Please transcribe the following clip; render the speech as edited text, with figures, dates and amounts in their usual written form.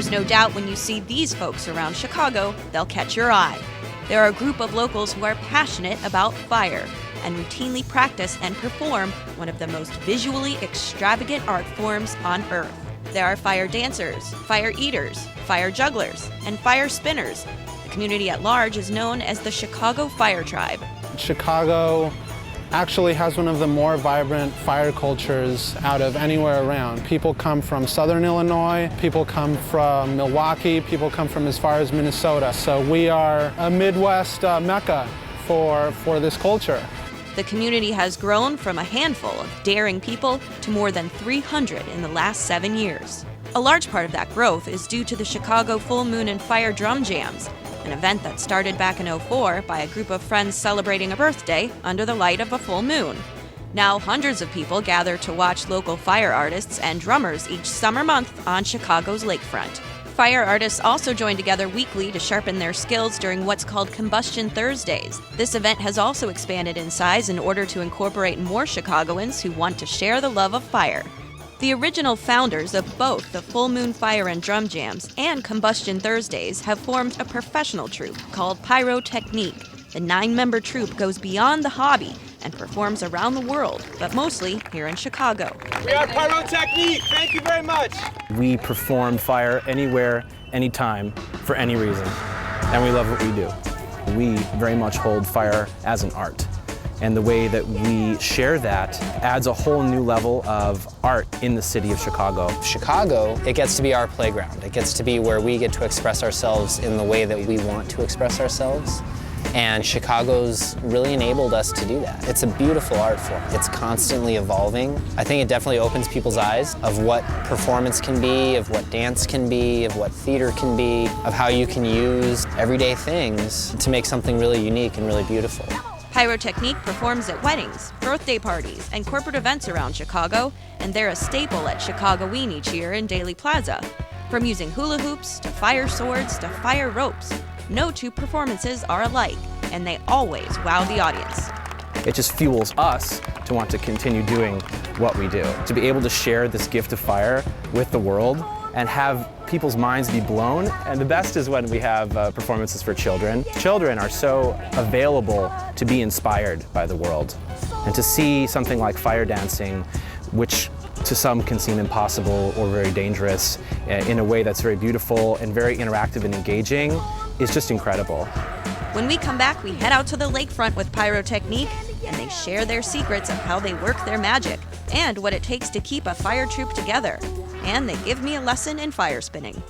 There's no doubt when you see these folks around Chicago, they'll catch your eye. They're a group of locals who are passionate about fire and routinely practice and perform one of the most visually extravagant art forms on Earth. There are fire dancers, fire eaters, fire jugglers, and fire spinners. The community at large is known as the Chicago Fire Tribe. Chicago actually has one of the more vibrant fire cultures out of anywhere around. People come from southern Illinois, people come from Milwaukee, people come from as far as Minnesota. So we are a Midwest mecca for this culture. The community has grown from a handful of daring people to more than 300 in the last 7 years. A large part of that growth is due to the Chicago Full Moon and Fire Drum Jams, an event that started back in '04 by a group of friends celebrating a birthday under the light of a full moon. Now hundreds of people gather to watch local fire artists and drummers each summer month on Chicago's lakefront. Fire artists also join together weekly to sharpen their skills during what's called Combustion Thursdays. This event has also expanded in size in order to incorporate more Chicagoans who want to share the love of fire. The original founders of both the Full Moon Fire and Drum Jams and Combustion Thursdays have formed a professional troupe called Pyrotechniq. The 9-member troupe goes beyond the hobby and performs around the world, but mostly here in Chicago. We are Pyrotechniq. Thank you very much. We perform fire anywhere, anytime, for any reason, and we love what we do. We very much hold fire as an art, and the way that we share that adds a whole new level of art in the city of Chicago. Chicago, it gets to be our playground. It gets to be where we get to express ourselves in the way that we want to express ourselves. And Chicago's really enabled us to do that. It's a beautiful art form. It's constantly evolving. I think it definitely opens people's eyes of what performance can be, of what dance can be, of what theater can be, of how you can use everyday things to make something really unique and really beautiful. Pyrotechniq performs at weddings, birthday parties, and corporate events around Chicago, and they're a staple at Chicagoine each year in Daly Plaza. From using hula hoops, to fire swords, to fire ropes, no two performances are alike, and they always wow the audience. It just fuels us to want to continue doing what we do. To be able to share this gift of fire with the world and have people's minds be blown. And the best is when we have performances for children. Children are so available to be inspired by the world. And to see something like fire dancing, which to some can seem impossible or very dangerous, in a way that's very beautiful and very interactive and engaging, is just incredible. When we come back, we head out to the lakefront with Pyrotechniq, and they share their secrets of how they work their magic and what it takes to keep a fire troupe together. And they give me a lesson in fire spinning.